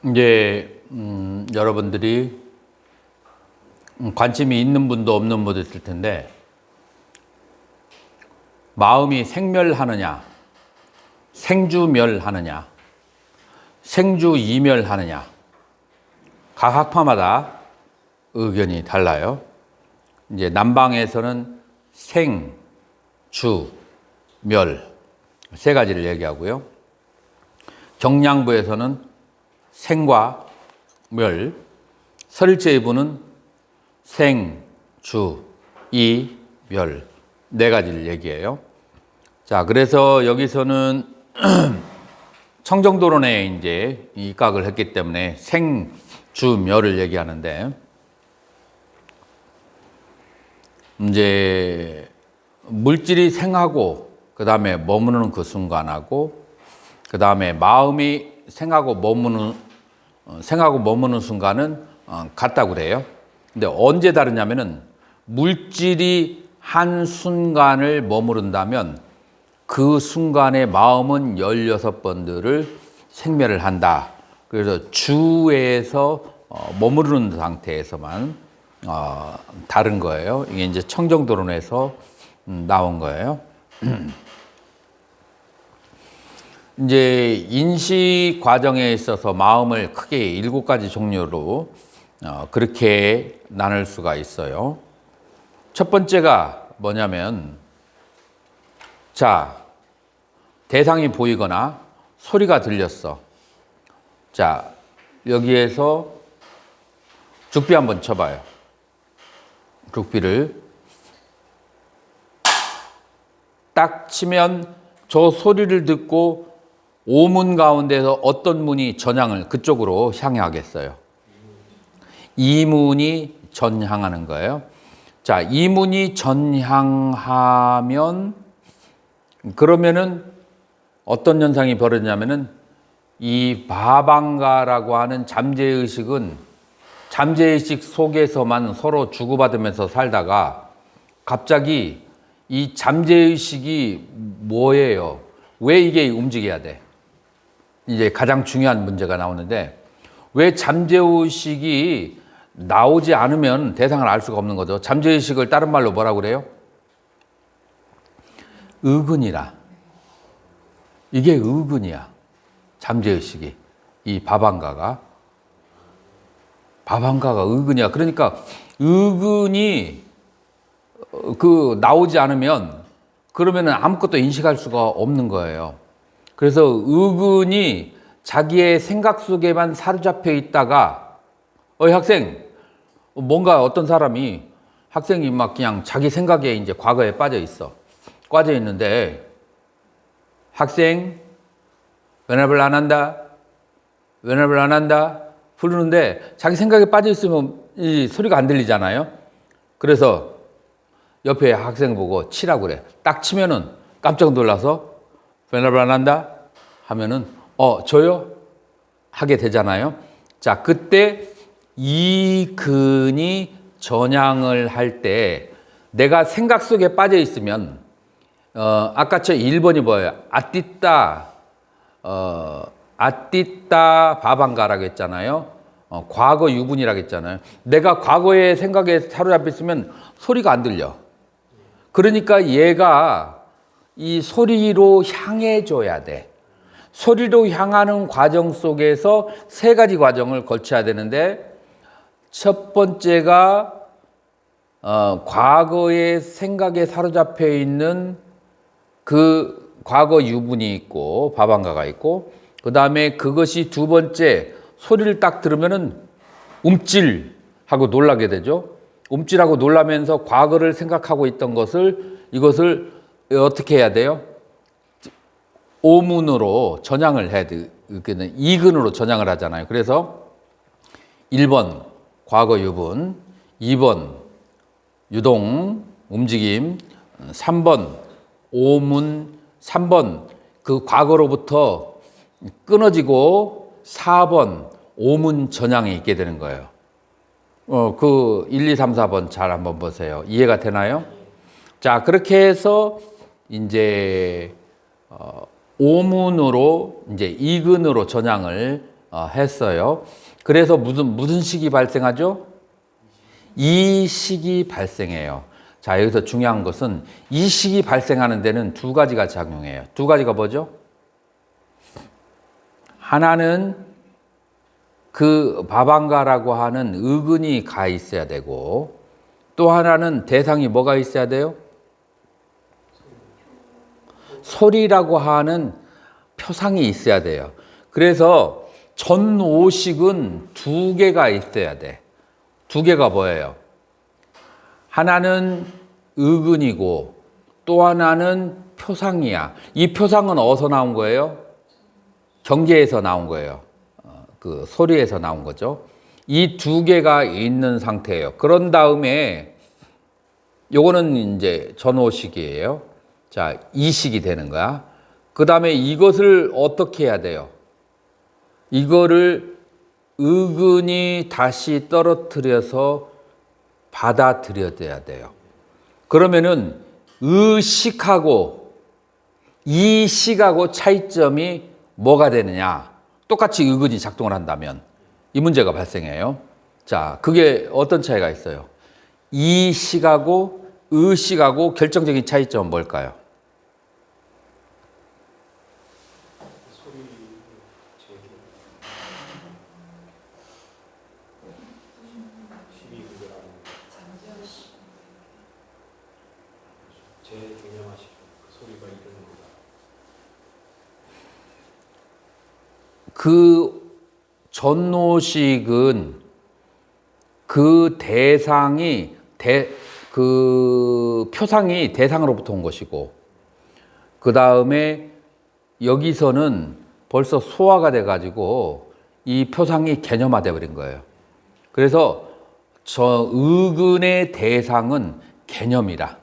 이제 여러분들이 관심이 있는 분도 없는 분도 있을 텐데, 마음이 생멸하느냐, 생주멸하느냐, 생주이멸하느냐, 각 학파마다 의견이 달라요. 이제 남방에서는 생, 주, 멸 세 가지를 얘기하고요. 경량부에서는 생과 멸, 설제부는 생, 주, 이, 멸 네 가지를 얘기해요. 자, 그래서 여기서는 청정도론에 이제 입각을 했기 때문에 생, 주, 멸을 얘기하는데, 이제 물질이 생하고 그 다음에 머무는 그 순간하고 그 다음에 마음이 생하고 머무는 순간은 같다고 그래요. 근데 언제 다르냐면은 물질이 한 순간을 머무른다면 그 순간에 마음은 16번들을 생멸을 한다. 그래서 주에서 머무르는 상태에서만 다른 거예요. 이게 이제 청정도론에서 나온 거예요. 이제 인식 과정에 있어서 마음을 크게 7가지 종류로 그렇게 나눌 수가 있어요. 첫 번째가 뭐냐면, 자, 대상이 보이거나 소리가 들렸어. 자, 여기에서 죽비 한번 쳐봐요. 죽비를 딱 치면 저 소리를 듣고 오문 가운데서 어떤 문이 전향을 그쪽으로 향해 하겠어요? 이 문이 전향하는 거예요. 자, 이 문이 전향하면 그러면은 어떤 현상이 벌어지냐면은 이 바방가라고 하는 잠재의식은 잠재의식 속에서만 서로 주고받으면서 살다가 갑자기 이 잠재의식이 뭐예요? 왜 이게 움직여야 돼? 이제 가장 중요한 문제가 나오는데, 왜 잠재의식이 나오지 않으면 대상을 알 수가 없는 거죠. 잠재의식을 다른 말로 뭐라고 그래요? 의근이라. 이게 의근이야. 잠재의식이. 이 바방가가 의근이야. 그러니까 의근이 나오지 않으면 그러면은 아무것도 인식할 수가 없는 거예요. 그래서 의근이 자기의 생각 속에만 사로잡혀 있다가, 학생, 뭔가 어떤 사람이, 학생이 막 그냥 자기 생각에 이제 과거에 빠져 있는데, 학생, 왼압을 안 한다, 부르는데 자기 생각에 빠져 있으면 이 소리가 안 들리잖아요. 그래서 옆에 학생 보고 치라고 그래. 딱 치면은 깜짝 놀라서 왼압을 안 한다 하면은 저요? 하게 되잖아요. 자, 그때 이 근이 전향을 할 때 내가 생각 속에 빠져 있으면 아까 저 1번이 뭐예요? 아띠따 바방가라고 했잖아요. 과거 유분이라고 했잖아요. 내가 과거의 생각에 사로잡혀 있으면 소리가 안 들려. 그러니까 얘가 이 소리로 향해 줘야 돼. 소리로 향하는 과정 속에서 3가지 과정을 거쳐야 되는데, 첫 번째가 과거의 생각에 사로잡혀 있는 그 과거 유분이 있고 바방가가 있고, 그 다음에 그것이 두 번째 소리를 딱 들으면은 움찔하고 놀라게 되죠. 움찔하고 놀라면서 과거를 생각하고 있던 이것을 어떻게 해야 돼요? 오문으로 전향을 해야 돼. 이근으로 전향을 하잖아요. 그래서 1번 과거 유분, 2번 유동 움직임, 3번 오문, 3번 그 과거로부터 끊어지고 4번 오문 전향이 있게 되는 거예요. 그 1, 2, 3, 4번 잘 한번 보세요. 이해가 되나요? 자, 그렇게 해서 이제 오문으로 이제 이근으로 전향을 했어요. 그래서 무슨 식이 발생하죠? 이식이 발생해요. 자, 여기서 중요한 것은 이식이 발생하는 데는 두 가지가 작용해요. 두 가지가 뭐죠? 하나는 그 바방가라고 하는 의근이 가 있어야 되고, 또 하나는 대상이 뭐가 있어야 돼요? 소리라고 하는 표상이 있어야 돼요. 그래서 전오식은 두 개가 있어야 돼. 두 개가 뭐예요? 하나는 의근이고 또 하나는 표상이야. 이 표상은 어디서 나온 거예요? 경계에서 나온 거예요. 그 소리에서 나온 거죠. 이 두 개가 있는 상태예요. 그런 다음에 요거는 이제 전오식이에요. 자, 이식이 되는 거야. 그 다음에 이것을 어떻게 해야 돼요? 이거를 의근이 다시 떨어뜨려서 받아들여야 돼요. 그러면은 의식하고 이식하고 차이점이 뭐가 되느냐? 똑같이 의근이 작동을 한다면 이 문제가 발생해요. 자, 그게 어떤 차이가 있어요? 이식하고 의식하고 결정적인 차이점은 뭘까요? 그 전노식은 그 대상이 그 표상이 대상으로부터 온 것이고, 그 다음에 여기서는 벌써 소화가 돼가지고 이 표상이 개념화돼 버린 거예요. 그래서 저 의근의 대상은 개념이라.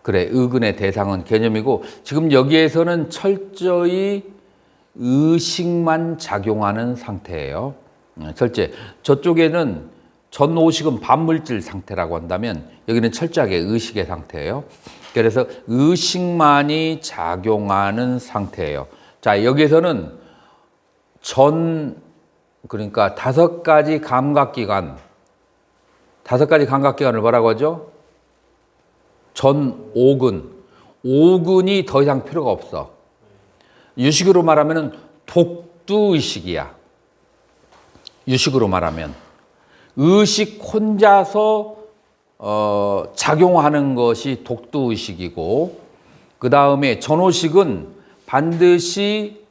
그래, 의근의 대상은 개념이고, 지금 여기에서는 철저히 의식만 작용하는 상태예요. 철저히. 저쪽에는 전오식은 반물질 상태라고 한다면 여기는 철저하게 의식의 상태예요. 그래서 의식만이 작용하는 상태예요. 자, 여기에서는 그러니까 다섯 가지 감각기관을 뭐라고 하죠? 전오근. 오근이 더 이상 필요가 없어. 유식으로 말하면 독두의식이야. 유식으로 말하면. 의식 혼자서 작용하는 것이 독두의식이고, 그 다음에 전오식은 반드시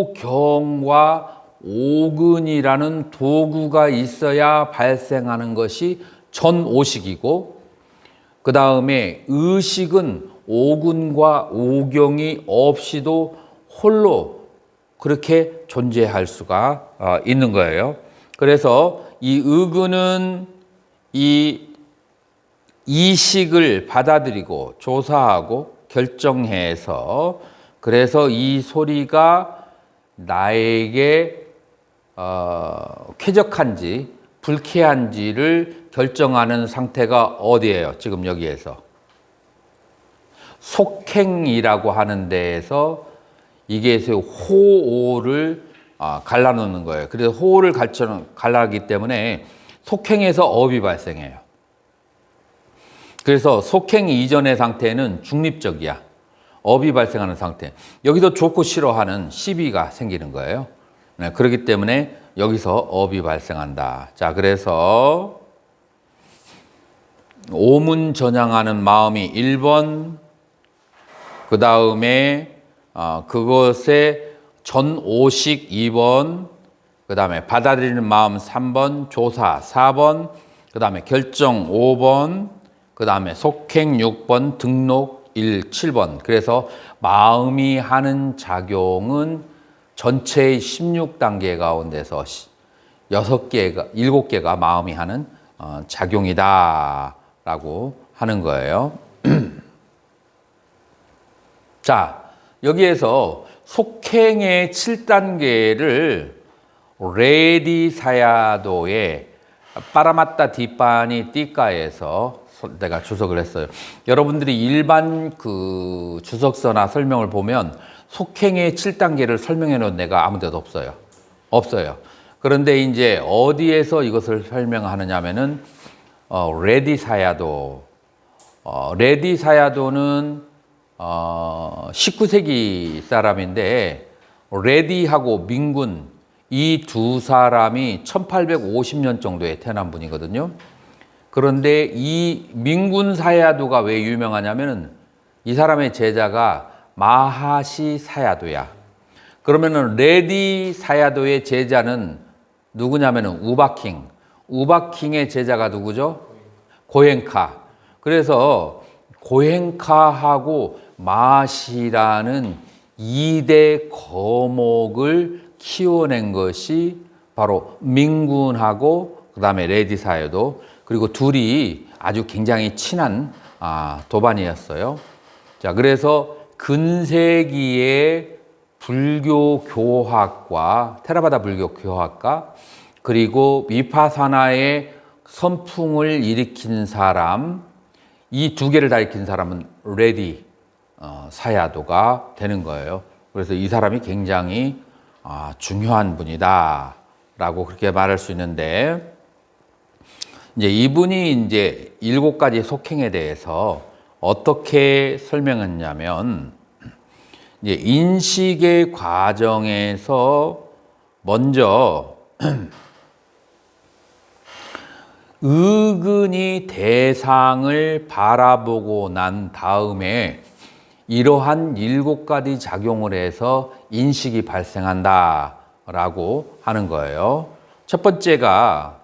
오경과 오근이라는 도구가 있어야 발생하는 것이 전오식이고, 그 다음에 의식은 오근과 오경이 없이도 홀로 그렇게 존재할 수가 있는 거예요. 그래서 이 의근은 이 이식을 받아들이고 조사하고 결정해서, 그래서 이 소리가 나에게 쾌적한지 불쾌한지를 결정하는 상태가 어디예요? 지금 여기에서 속행이라고 하는 데에서 이게 호오를 갈라놓는 거예요. 그래서 호오를 갈라기 때문에 속행에서 업이 발생해요. 그래서 속행 이전의 상태는 중립적이야. 업이 발생하는 상태. 여기도 좋고 싫어하는 시비가 생기는 거예요. 네, 그렇기 때문에 여기서 업이 발생한다. 자, 그래서 오문전향하는 마음이 1번, 그 다음에 그것의 전오식 2번, 그 다음에 받아들이는 마음 3번, 조사 4번, 그 다음에 결정 5번, 그 다음에 속행 6번, 등록 7번. 그래서 마음이 하는 작용은 전체의 16단계 가운데서 7개가 마음이 하는 작용이다라고 하는 거예요. 자, 여기에서 속행의 7단계를 레디사야도의 파라마타 디파니 띠까에서 내가 주석을 했어요. 여러분들이 일반 그 주석서나 설명을 보면 속행의 7단계를 설명해 놓은 데가 아무 데도 없어요. 없어요. 그런데 이제 어디에서 이것을 설명하느냐 하면은, 레디 사야도. 레디 사야도는, 19세기 사람인데, 레디하고 민군, 이 두 사람이 1850년 정도에 태어난 분이거든요. 그런데 이 민군 사야도가 왜 유명하냐면은, 이 사람의 제자가 마하시 사야도야. 그러면은 레디 사야도의 제자는 누구냐면은 우바킹. 우바킹의 제자가 누구죠? 고행카. 그래서 고행카하고 마하시라는 2대 거목을 키워낸 것이 바로 민군하고 그다음에 레디 사야도, 그리고 둘이 아주 굉장히 친한 도반이었어요. 자, 그래서 근세기의 불교 교학과, 테라바다 불교 교학과, 그리고 위파사나의 선풍을 일으킨 사람, 이 두 개를 다 일으킨 사람은 레디 사야도가 되는 거예요. 그래서 이 사람이 굉장히 중요한 분이다 라고 그렇게 말할 수 있는데, 이제 이분이 이제 7가지 속행에 대해서 어떻게 설명했냐면, 이제 인식의 과정에서 먼저 의근이 대상을 바라보고 난 다음에 이러한 7가지 작용을 해서 인식이 발생한다 라고 하는 거예요. 첫 번째가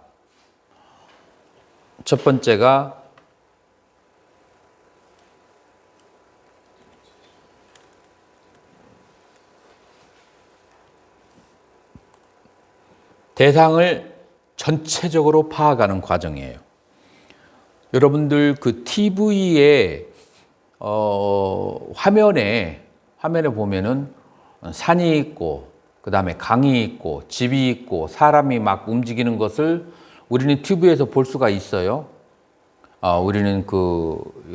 대상을 전체적으로 파악하는 과정이에요. 여러분들 그 TV에 화면에 보면은 산이 있고, 그 다음에 강이 있고, 집이 있고, 사람이 막 움직이는 것을 우리는 TV에서 볼 수가 있어요. 우리는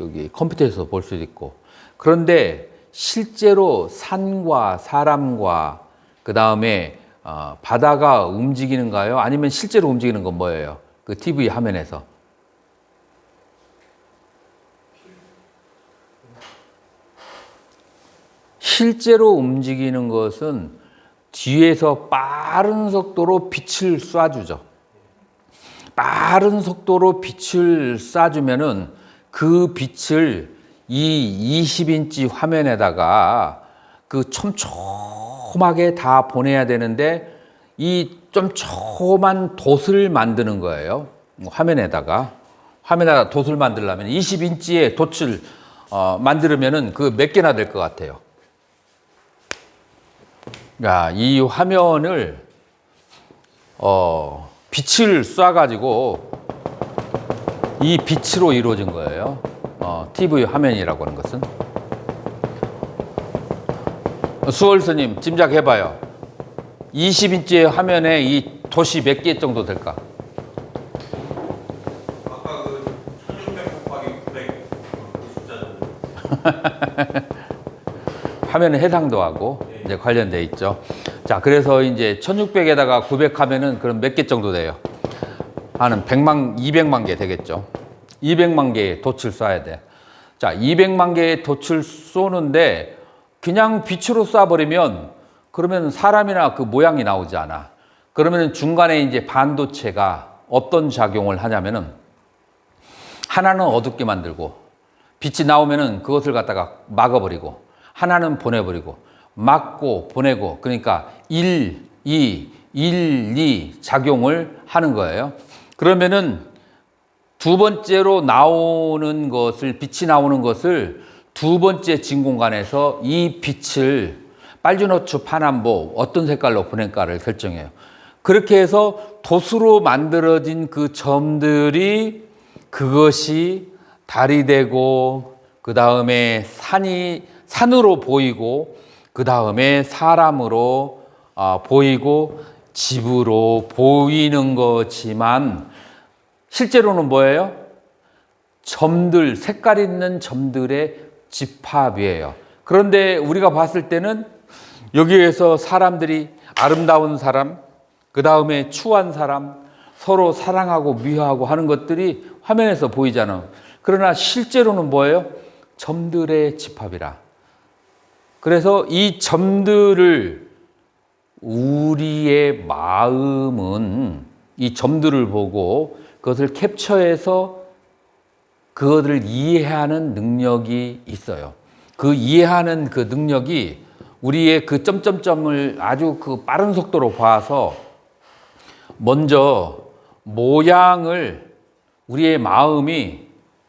여기 컴퓨터에서 볼 수도 있고. 그런데 실제로 산과 사람과 그 다음에 바다가 움직이는가요? 아니면 실제로 움직이는 건 뭐예요? 그 TV 화면에서. 실제로 움직이는 것은 뒤에서 빠른 속도로 빛을 쏴주죠. 빠른 속도로 빛을 쏴주면은 그 빛을 이 20인치 화면에다가 그 촘촘하게 다 보내야 되는데, 이 촘촘한 돛을 만드는 거예요. 화면에다가 돛을 만들려면 20인치의 돛을 만들면은 그 몇 개나 될 것 같아요. 야, 이 화면을 빛을 쏴가지고 이 빛으로 이루어진 거예요. TV 화면이라고 하는 것은. 수월 스님 짐작해봐요. 20인치의 화면에 이 돛이 몇 개 정도 될까? 아까 그 1600 곱하기 900 그 숫자 정도. 화면은 해상도 하고 이제 관련돼 있죠. 자, 그래서 이제 1600에다가 900 하면은 그럼 몇 개 정도 돼요? 한 200만 개 되겠죠. 200만 개의 돛을 쏴야 돼. 자, 200만 개의 돛을 쏘는데 그냥 빛으로 쏴버리면 그러면 사람이나 그 모양이 나오지 않아. 그러면 중간에 이제 반도체가 어떤 작용을 하냐면은, 하나는 어둡게 만들고 빛이 나오면은 그것을 갖다가 막아버리고, 하나는 보내버리고, 막고 보내고, 그러니까 1, 2 작용을 하는 거예요. 그러면은 두 번째로 나오는 것을, 빛이 나오는 것을 두 번째 진공관에서 이 빛을 빨주노초 파남보 어떤 색깔로 보낼까를 결정해요. 그렇게 해서 돛으로 만들어진 그 점들이, 그것이 달이 되고, 그 다음에 산으로 보이고, 그 다음에 사람으로 보이고, 집으로 보이는 거지만 실제로는 뭐예요? 색깔 있는 점들의 집합이에요. 그런데 우리가 봤을 때는 여기에서 사람들이 아름다운 사람, 그 다음에 추한 사람, 서로 사랑하고 미워하고 하는 것들이 화면에서 보이잖아. 그러나 실제로는 뭐예요? 점들의 집합이라. 그래서 이 점들을 우리의 마음은 이 점들을 보고 그것을 캡처해서 그것을 이해하는 능력이 있어요. 그 이해하는 그 능력이 우리의 그 점점점을 아주 그 빠른 속도로 봐서 먼저 모양을 우리의 마음이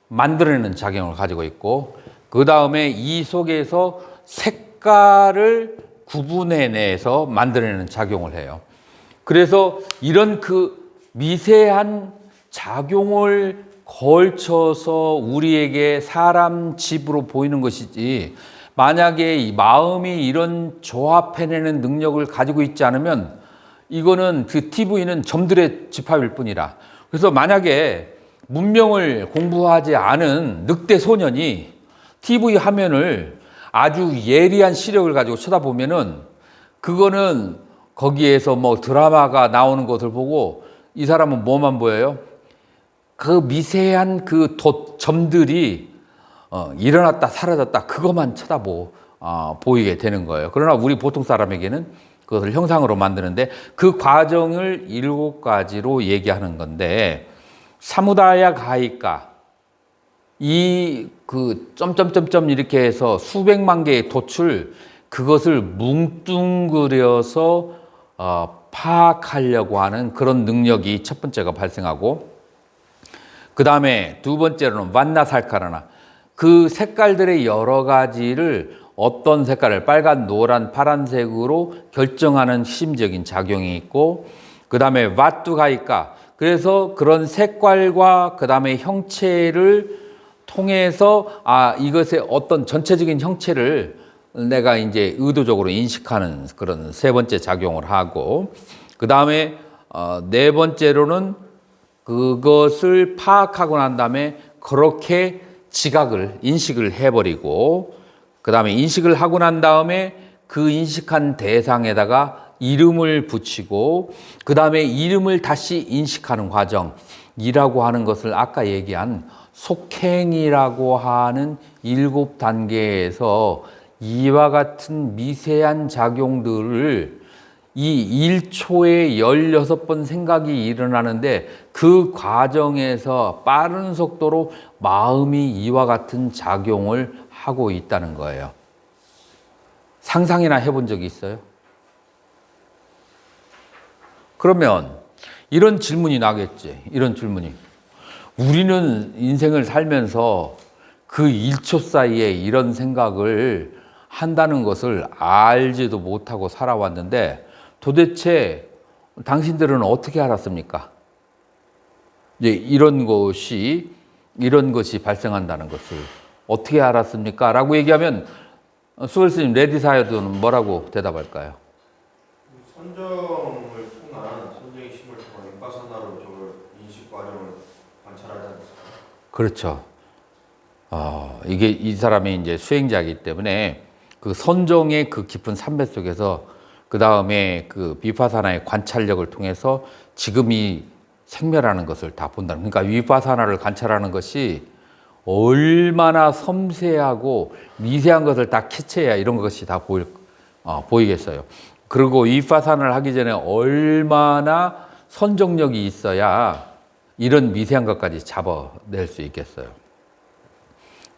만들어내는 작용을 가지고 있고, 그 다음에 이 속에서 색깔을 구분해내서 만들어내는 작용을 해요. 그래서 이런 그 미세한 작용을 걸쳐서 우리에게 사람 집으로 보이는 것이지, 만약에 이 마음이 이런 조합해내는 능력을 가지고 있지 않으면 이거는 그 TV는 점들의 집합일 뿐이라. 그래서 만약에 문명을 공부하지 않은 늑대 소년이 TV 화면을 아주 예리한 시력을 가지고 쳐다보면은 그거는 거기에서 뭐 드라마가 나오는 것을 보고 이 사람은 뭐만 보여요? 그 미세한 그 점들이 일어났다 사라졌다 그것만 보이게 되는 거예요. 그러나 우리 보통 사람에게는 그것을 형상으로 만드는데 그 과정을 7가지로 얘기하는 건데, 사무다야 가이까, 이 그 점점점점 이렇게 해서 수백만 개의 돛을 그것을 뭉뚱그려서 파악하려고 하는 그런 능력이 첫 번째가 발생하고, 그 다음에 두 번째로는 완나살카라나, 그 색깔들의 여러 가지를 어떤 색깔을 빨간, 노란, 파란색으로 결정하는 심적인 작용이 있고, 그 다음에 왓두가이까, 그래서 그런 색깔과 그 다음에 형체를 통해서 이것의 어떤 전체적인 형체를 내가 이제 의도적으로 인식하는 그런 세 번째 작용을 하고, 그 다음에 네 번째로는 그것을 파악하고 난 다음에 그렇게 인식을 해버리고, 그 다음에 인식을 하고 난 다음에 그 인식한 대상에다가 이름을 붙이고, 그 다음에 이름을 다시 인식하는 과정이라고 하는 것을 아까 얘기한 속행이라고 하는 7단계에서 이와 같은 미세한 작용들을 이 1초에 16번 생각이 일어나는데, 그 과정에서 빠른 속도로 마음이 이와 같은 작용을 하고 있다는 거예요. 상상이나 해본 적이 있어요? 그러면 이런 질문이 나겠지. 이런 질문이. 우리는 인생을 살면서 그 1초 사이에 이런 생각을 한다는 것을 알지도 못하고 살아왔는데 도대체 당신들은 어떻게 알았습니까? 이제 이런 것이 발생한다는 것을 어떻게 알았습니까? 라고 얘기하면 수월 스님 레디사이어드는 뭐라고 대답할까요? 선정을 통한 선정의 힘을 통한 윗바사나로 저걸 인식 과정을 관찰하지 않습니까? 그렇죠. 이게 이 사람이 이제 수행자이기 때문에 그 선정의 그 깊은 산배 속에서 그 다음에 그 비파사나의 관찰력을 통해서 지금 이 생멸하는 것을 다 본다는. 그러니까 위파사나를 관찰하는 것이 얼마나 섬세하고 미세한 것을 다 캐치해야 이런 것이 다 보이겠어요. 그리고 위파사나를 하기 전에 얼마나 선정력이 있어야 이런 미세한 것까지 잡아낼 수 있겠어요.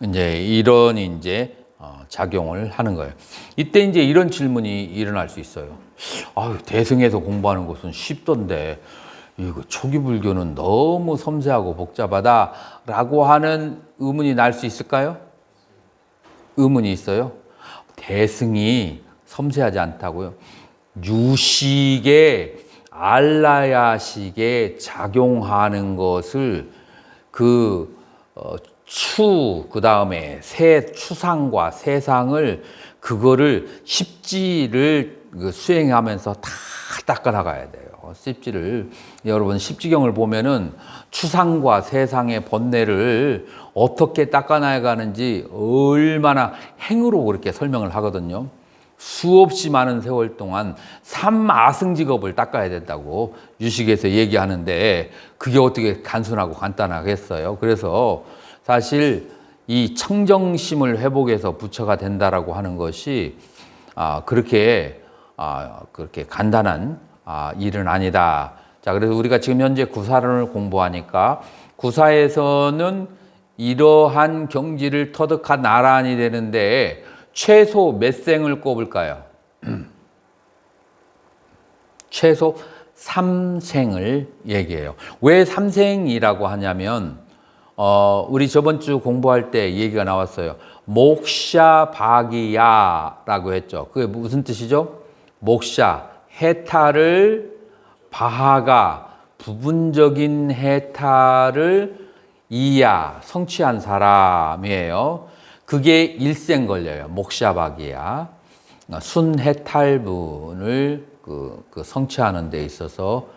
이제 이런 작용을 하는 거예요. 이때 이제 이런 질문이 일어날 수 있어요. 대승에서 공부하는 것은 쉽던데 이거 초기 불교는 너무 섬세하고 복잡하다라고 하는 의문이 날 수 있을까요? 의문이 있어요. 대승이 섬세하지 않다고요. 유식의 알라야식에 작용하는 것을 그 다음에 추상과 세상을 그거를 십지를 수행하면서 다 닦아나가야 돼요. 십지를 여러분 십지경을 보면은 추상과 세상의 번뇌를 어떻게 닦아나가는지 얼마나 행으로 그렇게 설명을 하거든요. 수없이 많은 세월 동안 삼아승직업을 닦아야 된다고 유식에서 얘기하는데 그게 어떻게 단순하고 간단하겠어요. 그래서 사실 이 청정심을 회복해서 부처가 된다라고 하는 것이 그렇게 간단한 일은 아니다. 자, 그래서 우리가 지금 현재 구사론을 공부하니까 구사에서는 이러한 경지를 터득한 나란히 되는데 최소 몇 생을 꼽을까요? 최소 3생을 얘기해요. 왜 3생이라고 하냐면 우리 저번 주 공부할 때 얘기가 나왔어요. 목샤 바기야라고 했죠. 그게 무슨 뜻이죠? 목샤, 해탈을, 바하가 부분적인 해탈을 이야, 성취한 사람이에요. 그게 일생 걸려요. 목샤바기야. 순해탈분을 그 성취하는 데 있어서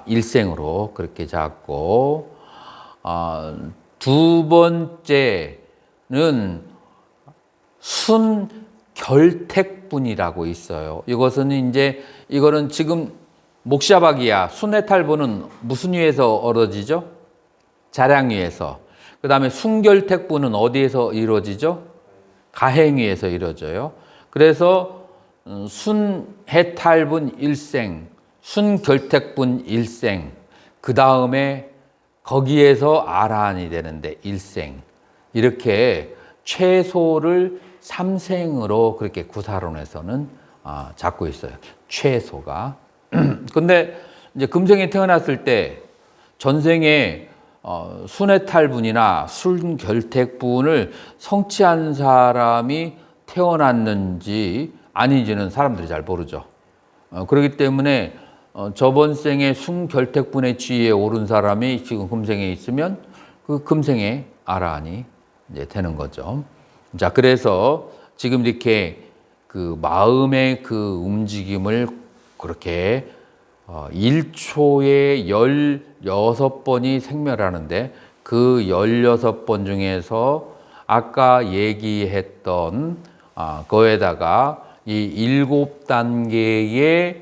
일생으로 그렇게 잡고, 두 번째는 순결택분이라고 있어요. 이거는 지금 목샤바기야, 순해탈분은 무슨 위에서 얻어지죠? 자량 위에서. 그 다음에 순결택분은 어디에서 이루어지죠? 가행 위에서 이루어져요. 그래서 순해탈분 일생, 순결택분 일생, 그 다음에 거기에서 아라한이 되는데 일생. 이렇게 최소를 3생으로 그렇게 구사론에서는 잡고 있어요. 최소가. 근데 이제 금생에 태어났을 때 전생에 순해탈분이나 순결택분을 성취한 사람이 태어났는지 아닌지는 사람들이 잘 모르죠. 그렇기 때문에 저번 생에 순결택분의 지위에 오른 사람이 지금 금생에 있으면 그 금생에 아라한이 이제 되는 거죠. 자, 그래서 지금 이렇게 그 마음의 그 움직임을 그렇게 1초에 16번이 생멸하는데 그 16번 중에서 아까 얘기했던 거에다가 이 7단계의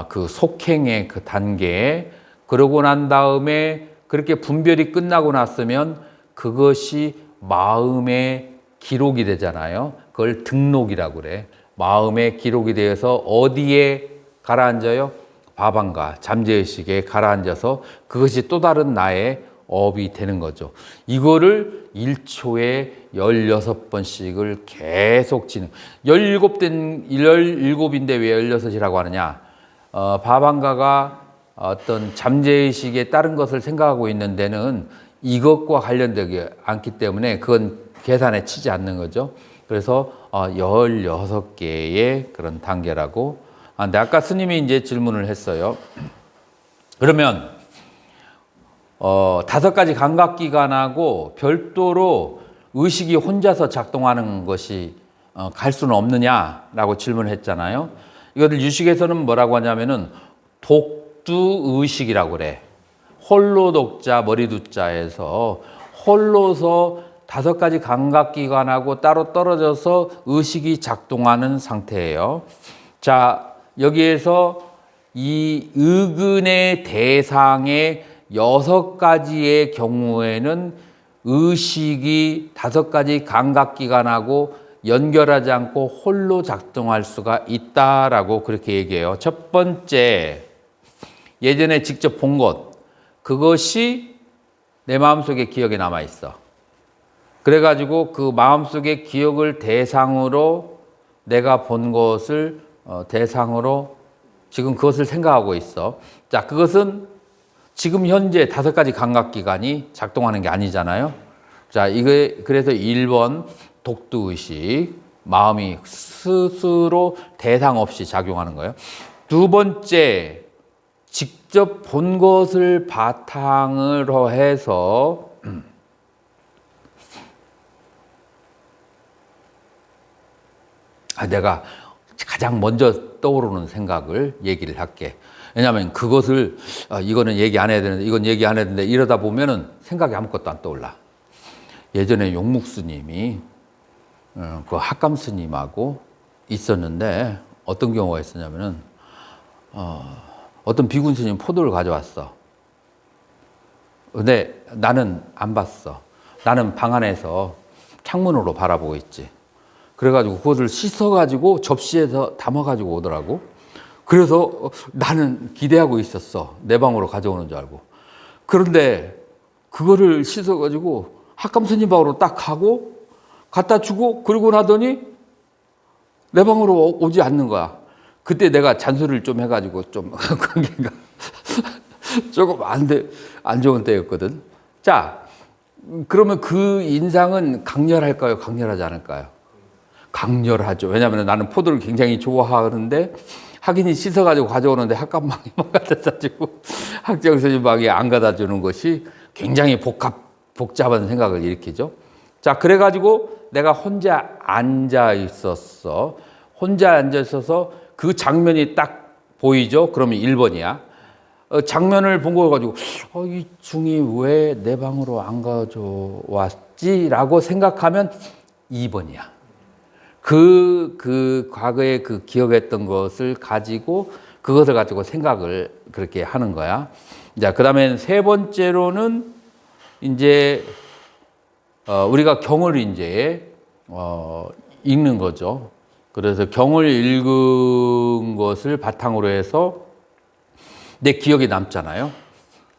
그 속행의 그 단계, 그러고 난 다음에 그렇게 분별이 끝나고 났으면 그것이 마음의 기록이 되잖아요. 그걸 등록이라고 그래. 마음의 기록이 되어서 어디에 가라앉아요? 바방가, 잠재의식에 가라앉아서 그것이 또 다른 나의 업이 되는 거죠. 이거를 1초에 16번씩을 계속 진행. 17인데 왜 16이라고 하느냐? 바방가가 어떤 잠재의식에 다른 것을 생각하고 있는 데는 이것과 관련되지 않기 때문에 그건 계산에 치지 않는 거죠. 그래서 16개의 그런 단계라고. 근데 아까 스님이 이제 질문을 했어요. 그러면 5가지 감각기관하고 별도로 의식이 혼자서 작동하는 것이 갈 수는 없느냐라고 질문을 했잖아요. 이것을 유식에서는 뭐라고 하냐면은 독두의식이라고 그래. 홀로 독자, 머리두자에서 홀로서 5가지 감각기관하고 따로 떨어져서 의식이 작동하는 상태예요. 자, 여기에서 이 의근의 대상의 6가지의 경우에는 의식이 5가지 감각기관하고 연결하지 않고 홀로 작동할 수가 있다라고 그렇게 얘기해요. 첫 번째, 예전에 직접 본 것, 그것이 내 마음속에 기억에 남아있어. 그래가지고 그 마음속의 기억을 대상으로 내가 본 것을 대상으로 지금 그것을 생각하고 있어. 자, 그것은 지금 현재 5가지 감각기관이 작동하는 게 아니잖아요. 자, 이게 그래서 1번 독두의식, 마음이 스스로 대상 없이 작용하는 거예요. 두 번째, 직접 본 것을 바탕으로 해서 내가 가장 먼저 떠오르는 생각을 얘기를 할게. 왜냐하면 그것을 이거는 얘기 안 해야 되는데 이건 얘기 안 해야 되는데 이러다 보면은 생각이 아무것도 안 떠올라. 예전에 용묵 스님이 그 학감 스님하고 있었는데 어떤 경우가 있었냐면은 어떤 비군 스님 포도를 가져왔어. 근데 나는 안 봤어. 나는 방 안에서 창문으로 바라보고 있지. 그래가지고 그것을 씻어가지고 접시에서 담아가지고 오더라고. 그래서 나는 기대하고 있었어. 내 방으로 가져오는 줄 알고. 그런데 그거를 씻어가지고 학감 스님 방으로 딱 가고 갖다 주고 그러고 나더니 내 방으로 오지 않는 거야. 그때 내가 잔소리를 좀 해가지고 좀 관계가 조금 안 좋은 때였거든. 자, 그러면 그 인상은 강렬할까요? 강렬하지 않을까요? 강렬하죠. 왜냐하면 나는 포도를 굉장히 좋아하는데 학인이 씻어가지고 가져오는데 학감방에만 갖다 주고 학정스님 방에 안 갖다 주는 것이 굉장히 복잡한 생각을 일으키죠. 자, 그래가지고 내가 혼자 앉아 있었어. 혼자 앉아 있어서 그 장면이 딱 보이죠? 그러면 1번이야. 장면을 본 거 가지고 이 중이 왜 내 방으로 안 가져왔지? 라고 생각하면 2번이야. 그 과거에 그 기억했던 것을 가지고 그것을 가지고 생각을 그렇게 하는 거야. 자, 그다음에 세 번째로는 이제 우리가 경을 이제 읽는 거죠. 그래서 경을 읽은 것을 바탕으로 해서 내 기억에 남잖아요.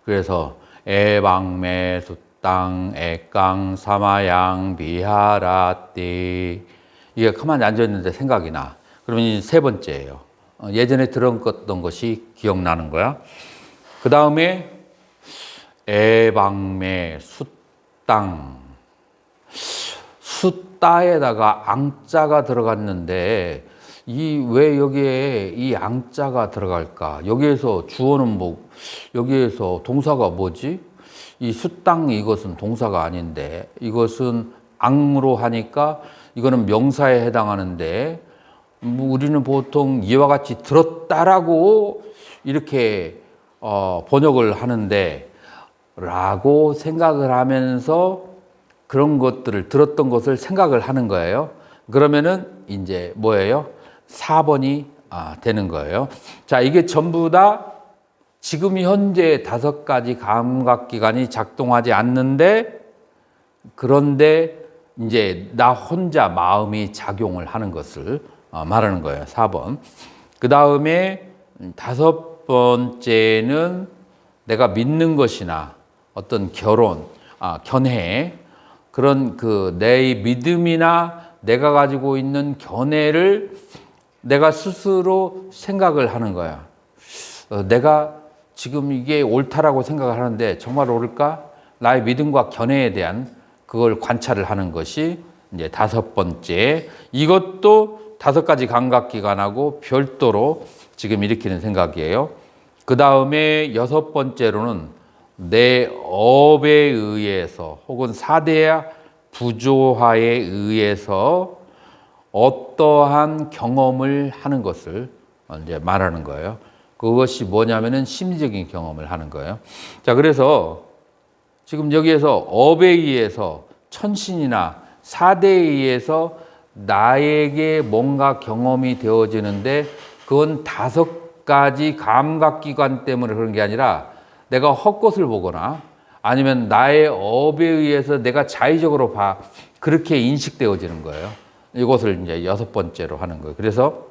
그래서 애방매 수땅 애깡 사마양 비하라띠 이게 가만히 앉아있는데 생각이 나. 그러면 이제 세 번째예요. 예전에 들었던 것이 기억나는 거야. 그 다음에 애방매 숫땅 숫따에다가 앙자가 들어갔는데 왜 여기에 이 앙자가 들어갈까? 여기에서 주어는 뭐 여기에서 동사가 뭐지? 이 숫땅 이것은 동사가 아닌데 이것은 앙으로 하니까 이거는 명사에 해당하는데 우리는 보통 이와 같이 들었다라고 이렇게 번역을 하는데 라고 생각을 하면서 그런 것들을 들었던 것을 생각을 하는 거예요. 그러면은 이제 뭐예요? 4번이 되는 거예요. 자, 이게 전부 다 지금 현재 5가지 감각기관이 작동하지 않는데 그런데 이제 나 혼자 마음이 작용을 하는 것을 말하는 거예요. 4번. 그 다음에 5번째는 내가 믿는 것이나 어떤 견해, 그런 내 믿음이나 내가 가지고 있는 견해를 내가 스스로 생각을 하는 거야. 내가 지금 이게 옳다라고 생각을 하는데 정말 옳을까? 나의 믿음과 견해에 대한 그걸 관찰을 하는 것이 이제 5번째. 이것도 5가지 감각기관하고 별도로 지금 일으키는 생각이에요. 그 다음에 6번째로는 내 업에 의해서 혹은 사대야 부조화에 의해서 어떠한 경험을 하는 것을 이제 말하는 거예요. 그것이 뭐냐면은 심리적인 경험을 하는 거예요. 자, 그래서 지금 여기에서 업에 의해서 천신이나 사대에 의해서 나에게 뭔가 경험이 되어지는데 그건 5가지 감각기관 때문에 그런 게 아니라 내가 헛것을 보거나 아니면 나의 업에 의해서 내가 자의적으로 그렇게 인식되어지는 거예요. 이것을 이제 6번째로 하는 거예요. 그래서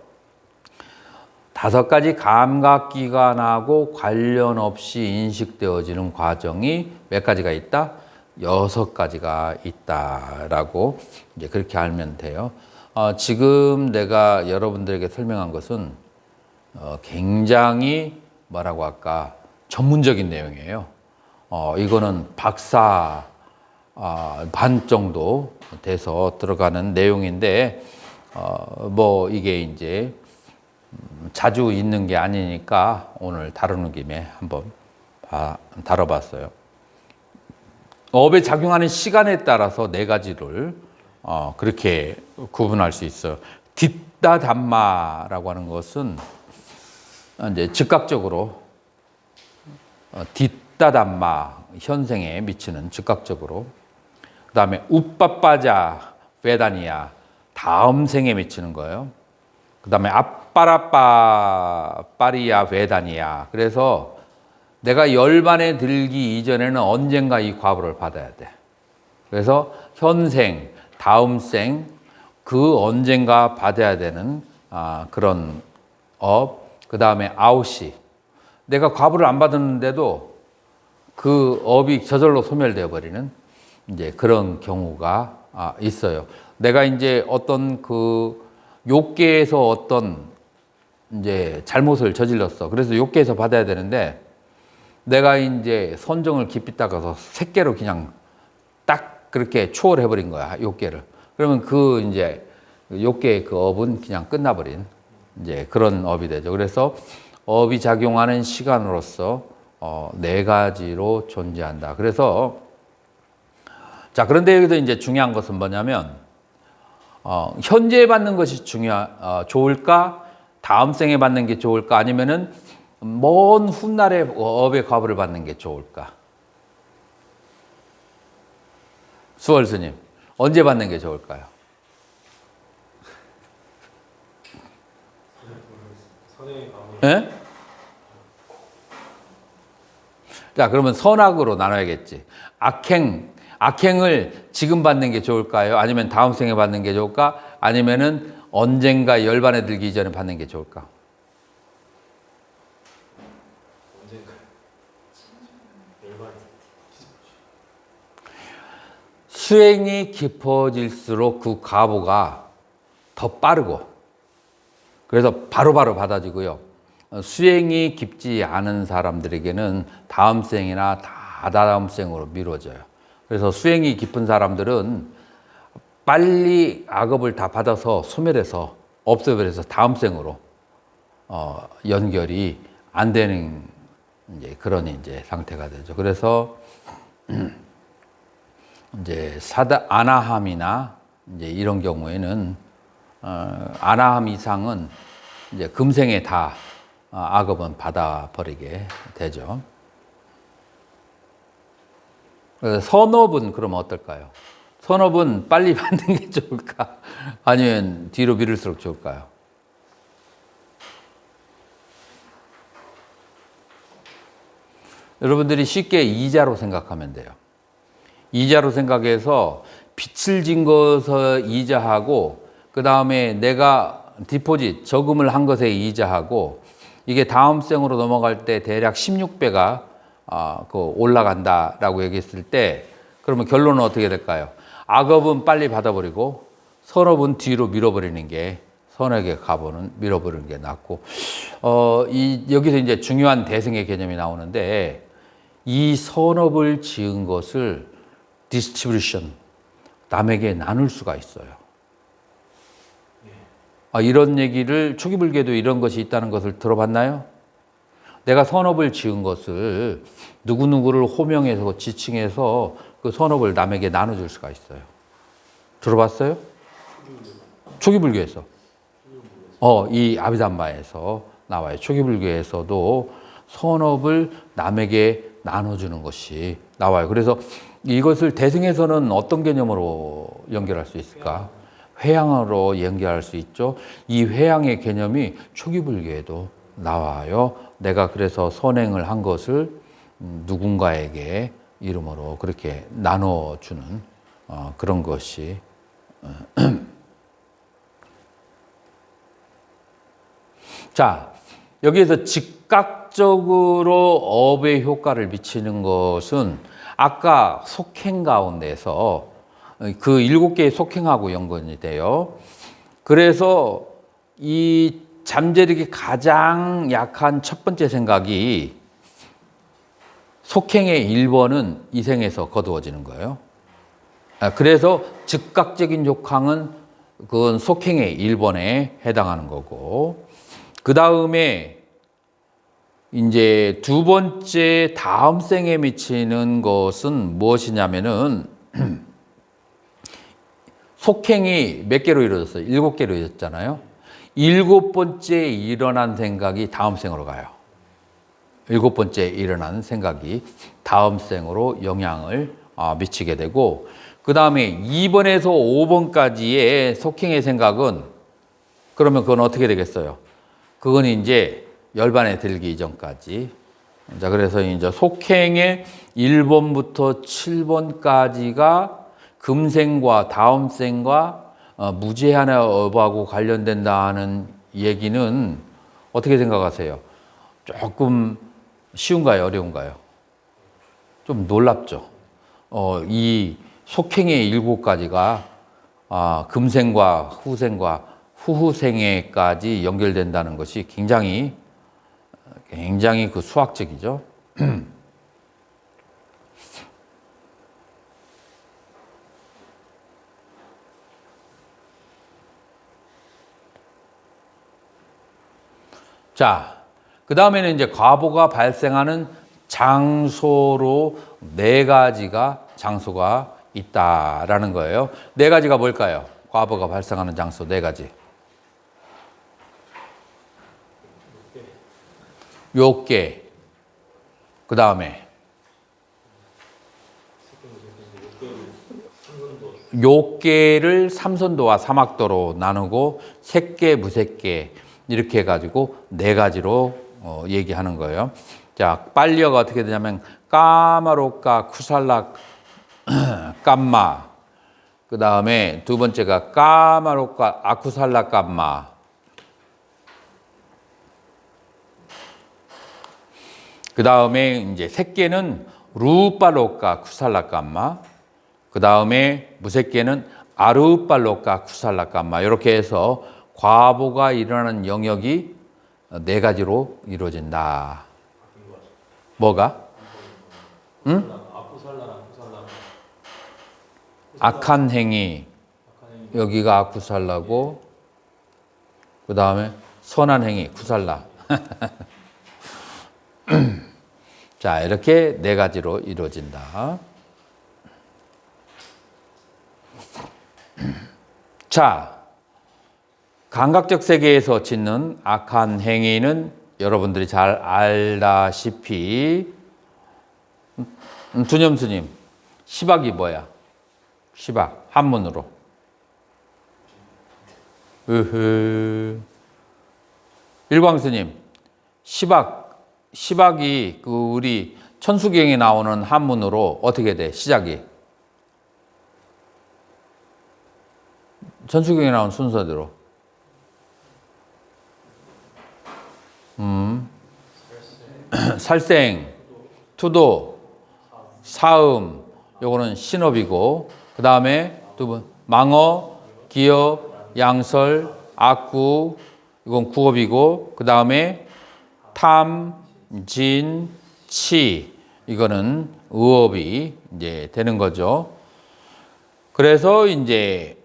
5가지 감각기관하고 관련 없이 인식되어지는 과정이 몇 가지가 있다? 6가지가 있다라고 이제 그렇게 알면 돼요. 지금 내가 여러분들에게 설명한 것은 굉장히 뭐라고 할까? 전문적인 내용이에요. 이거는 박사 반 정도 돼서 들어가는 내용인데 뭐 이게 이제 자주 있는 게 아니니까 오늘 다루는 김에 한번 다뤄봤어요. 업에 작용하는 시간에 따라서 4가지를 그렇게 구분할 수 있어요. 뒷다 담마라고 하는 것은 이제 즉각적으로 뒷다 담마 현생에 미치는 즉각적으로, 그 다음에 우빠빠자 베다니아 다음 생에 미치는 거예요. 그 다음에 아빠라빠 빠리야 베다니야. 그래서 내가 열반에 들기 이전에는 언젠가 이 과보를 받아야 돼. 그래서 현생, 다음 생, 그 언젠가 받아야 되는 그런 업. 그 다음에 아우시. 내가 과보를 안 받았는데도 그 업이 저절로 소멸되어 버리는 이제 그런 경우가 있어요. 내가 이제 어떤 그 욕계에서 어떤 이제 잘못을 저질렀어. 그래서 욕계에서 받아야 되는데 내가 이제 선정을 깊이 닦아서 새끼로 그냥 딱 그렇게 초월해 버린 거야, 욕계를. 그러면 그 이제 욕계의 그 업은 그냥 끝나버린 이제 그런 업이 되죠. 그래서 업이 작용하는 시간으로서 네 가지로 존재한다. 그래서 자, 그런데 여기서 이제 중요한 것은 뭐냐면 현재 받는 것이 좋을까? 다음 생에 받는 게 좋을까? 아니면은 먼 훗날에 업의 과보를 받는 게 좋을까? 수월 스님, 언제 받는 게 좋을까요? 예? 자, 그러면 선악으로 나눠야겠지. 악행을 지금 받는 게 좋을까요? 아니면 다음 생에 받는 게 좋을까? 아니면은 언젠가 열반에 들기 전에 받는 게 좋을까? 수행이 깊어질수록 그 과보가 더 빠르고 그래서 바로바로 받아지고요. 수행이 깊지 않은 사람들에게는 다음 생이나 다다음 생으로 미뤄져요. 그래서 수행이 깊은 사람들은 빨리 악업을 다 받아서 소멸해서 없애버려서 다음 생으로 연결이 안 되는 이제 그런 이제 상태가 되죠. 그래서 이제 아나함이나 이제 이런 경우에는 아나함 이상은 이제 금생에 다 악업은 받아버리게 되죠. 그래서 선업은 그럼 어떨까요? 선업은 빨리 받는 게 좋을까? 아니면 뒤로 미룰수록 좋을까요? 여러분들이 쉽게 이자로 생각하면 돼요. 이자로 생각해서 빚을 진 것에 이자하고 그 다음에 내가 디포짓, 저금을 한 것에 이자하고 이게 다음 생으로 넘어갈 때 대략 16배가 올라간다라고 얘기했을 때 그러면 결론은 어떻게 될까요? 악업은 빨리 받아버리고 선업은 뒤로 밀어버리는 게 선악의 과보는 밀어버리는 게 낫고 여기서 이제 중요한 대승의 개념이 나오는데 이 선업을 지은 것을 디스트리뷰션 남에게 나눌 수가 있어요. 이런 얘기를 초기불교에도 이런 것이 있다는 것을 들어봤나요? 내가 선업을 지은 것을 누구누구를 호명해서 지칭해서 그 선업을 남에게 나눠줄 수가 있어요. 들어봤어요? 초기불교에서. 이 아비담마에서 나와요. 초기불교에서도 선업을 남에게 나눠주는 것이 나와요. 그래서 이것을 대승에서는 어떤 개념으로 연결할 수 있을까? 회양으로 연결할 수 있죠. 이 회양의 개념이 초기불교에도 나와요. 내가 그래서 선행을 한 것을 누군가에게 이름으로 그렇게 나눠주는 그런 것이 자, 여기에서 즉각적으로 업의 효과를 미치는 것은 아까 속행 가운데서 그 7개의 속행하고 연관이 돼요. 그래서 이 잠재력이 가장 약한 첫 번째 생각이 속행의 1번은 이 생에서 거두어지는 거예요. 그래서 즉각적인 욕항은 그건 속행의 1번에 해당하는 거고 그 다음에 이제 두 번째 다음 생에 미치는 것은 무엇이냐면은 속행이 몇 개로 이루어졌어요? 7개로 이루어졌잖아요. 7번째 일어난 생각이 다음 생으로 가요. 7번째 일어난 생각이 다음 생으로 영향을 미치게 되고 그 다음에 2번에서 5번까지의 속행의 생각은 그러면 그건 어떻게 되겠어요? 그건 이제 열반에 들기 이전까지. 자, 그래서 이제 속행의 1번부터 7번까지가 금생과 다음생과 무제한의 업하고 관련된다는 얘기는 어떻게 생각하세요? 조금 쉬운가요? 어려운가요? 좀 놀랍죠? 이 속행의 7가지가 금생과 후생과 후후생에까지 연결된다는 것이 굉장히 그 수학적이죠. 자, 그 다음에는 이제 과보가 발생하는 장소로 4가지가 장소가 있다라는 거예요. 4가지가 뭘까요? 과보가 발생하는 장소 4가지. 욕계. 그 다음에 욕계를 삼선도와 사막도로 나누고 색계, 무색계 이렇게 해가지고 4가지로 얘기하는 거예요. 자, 빨리어가 어떻게 되냐면 까마로까 쿠살라 깜마. 그 다음에 두 번째가 까마로까 아쿠살라 깜마. 그 다음에 이제 색계는 루빨로까 쿠살라 깜마. 그 다음에 무색계는 아루빨로까 쿠살라 깜마. 이렇게 해서 과보가 일어나는 영역이 4가지로 이루어진다. 뭐가? 응? 악한 행위. 여기가 아쿠살라고, 그 다음에 선한 행위, 쿠살라. 자, 이렇게 4가지로 이루어진다. 자, 감각적 세계에서 짓는 악한 행위는 여러분들이 잘 알다시피, 두념스님, 시박이 뭐야? 시박, 한문으로. 일광스님, 시박이 그 우리 천수경에 나오는 한문으로 어떻게 돼? 시작이. 천수경에 나온 순서대로. 살생, 투도, 사음, 요거는 신업이고, 그 다음에 두 번, 망어, 기어, 양설, 악구, 이건 구업이고, 그 다음에 탐, 진, 치, 이거는 의업이 이제 되는 거죠. 그래서 이제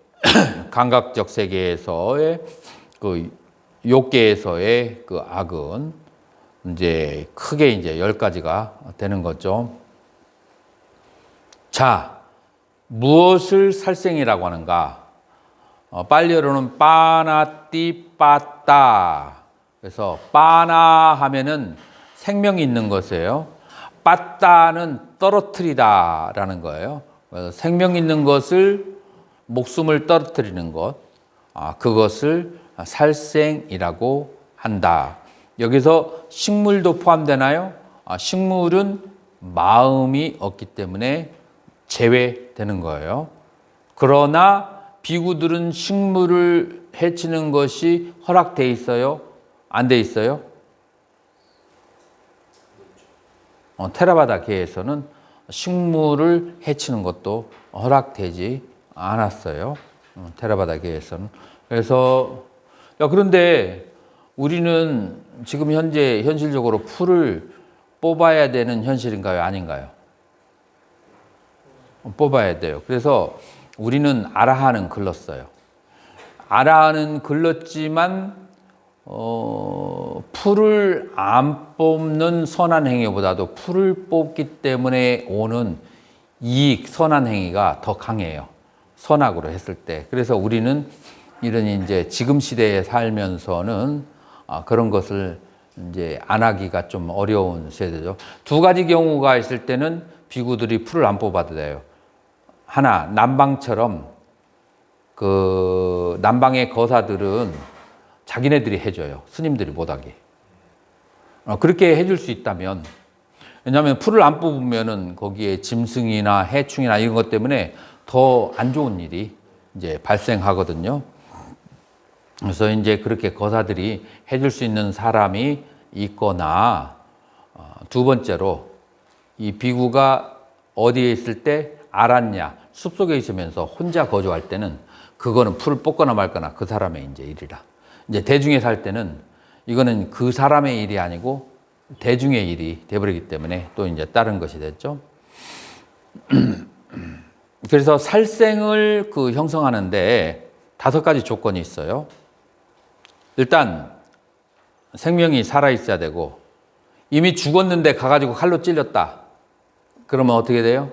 감각적 세계에서의 그 욕계에서의 그 악은 이제 크게 이제 10가지가 되는 거죠. 자, 무엇을 살생이라고 하는가? 빨리어로는 빠나띠 빠따. 그래서 빠나 하면은 생명이 있는 것이에요. 빠따는 떨어뜨리다라는 거예요. 그래서 생명 있는 것을 목숨을 떨어뜨리는 것, 그것을 살생이라고 한다. 여기서 식물도 포함되나요? 식물은 마음이 없기 때문에 제외되는 거예요. 그러나 비구들은 식물을 해치는 것이 허락돼 있어요? 안 돼 있어요? 테라바다 계에서는 식물을 해치는 것도 허락되지 않았어요. 테라바다 계에서는. 그래서 그런데 우리는 지금 현재 현실적으로 풀을 뽑아야 되는 현실인가요? 아닌가요? 뽑아야 돼요. 그래서 우리는 아라한은 글렀어요. 아라한은 글렀지만 풀을 안 뽑는 선한 행위보다도 풀을 뽑기 때문에 오는 이익, 선한 행위가 더 강해요. 선악으로 했을 때. 그래서 우리는 이런 이제 지금 시대에 살면서는 그런 것을 이제 안 하기가 좀 어려운 세대죠. 2가지 경우가 있을 때는 비구들이 풀을 안 뽑아도 돼요. 하나, 남방처럼 그 남방의 거사들은 자기네들이 해줘요. 스님들이 못하게. 그렇게 해줄 수 있다면, 왜냐하면 풀을 안 뽑으면은 거기에 짐승이나 해충이나 이런 것 때문에 더 안 좋은 일이 이제 발생하거든요. 그래서 이제 그렇게 거사들이 해줄 수 있는 사람이 있거나, 두 번째로 이 비구가 어디에 있을 때 알았냐, 숲속에 있으면서 혼자 거주할 때는 그거는 풀을 뽑거나 말거나 그 사람의 이제 일이라. 이제 대중에 살 때는 이거는 그 사람의 일이 아니고 대중의 일이 돼버리기 때문에 또 이제 다른 것이 됐죠. 그래서 살생을 그 형성하는데 5가지 조건이 있어요. 일단 생명이 살아있어야 되고, 이미 죽었는데 가가지고 칼로 찔렸다. 그러면 어떻게 돼요?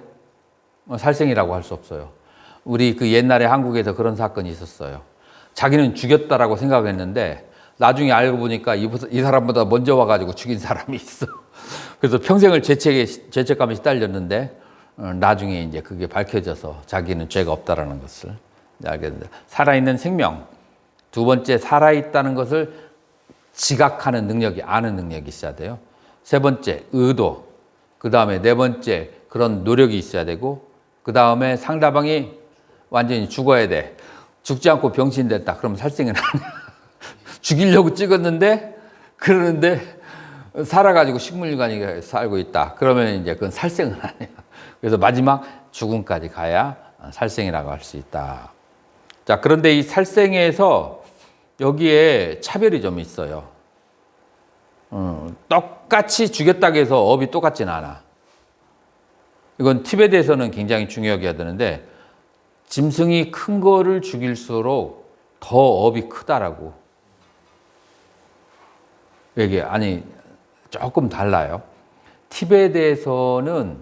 살생이라고 할 수 없어요. 우리 그 옛날에 한국에서 그런 사건이 있었어요. 자기는 죽였다라고 생각했는데 나중에 알고 보니까 이 사람보다 먼저 와가지고 죽인 사람이 있어. 그래서 평생을 죄책감에 시달렸는데 나중에 이제 그게 밝혀져서 자기는 죄가 없다라는 것을 알게 된다. 살아있는 생명. 두 번째, 살아있다는 것을 지각하는 능력이, 아는 능력이 있어야 돼요. 세 번째, 의도. 그 다음에 네 번째, 그런 노력이 있어야 되고, 그 다음에 상대방이 완전히 죽어야 돼. 죽지 않고 병신됐다. 그러면 살생은 아니야. 죽이려고 찍었는데, 그러는데, 살아가지고 식물관이 살고 있다. 그러면 이제 그건 살생은 아니야. 그래서 마지막 죽음까지 가야 살생이라고 할 수 있다. 자, 그런데 이 살생에서 여기에 차별이 좀 있어요. 똑같이 죽였다고 해서 업이 똑같지는 않아. 이건 티베트에서는 굉장히 중요하게 해야 되는데, 짐승이 큰 거를 죽일수록 더 업이 크다라고. 이게 아니 조금 달라요. 티베트에서는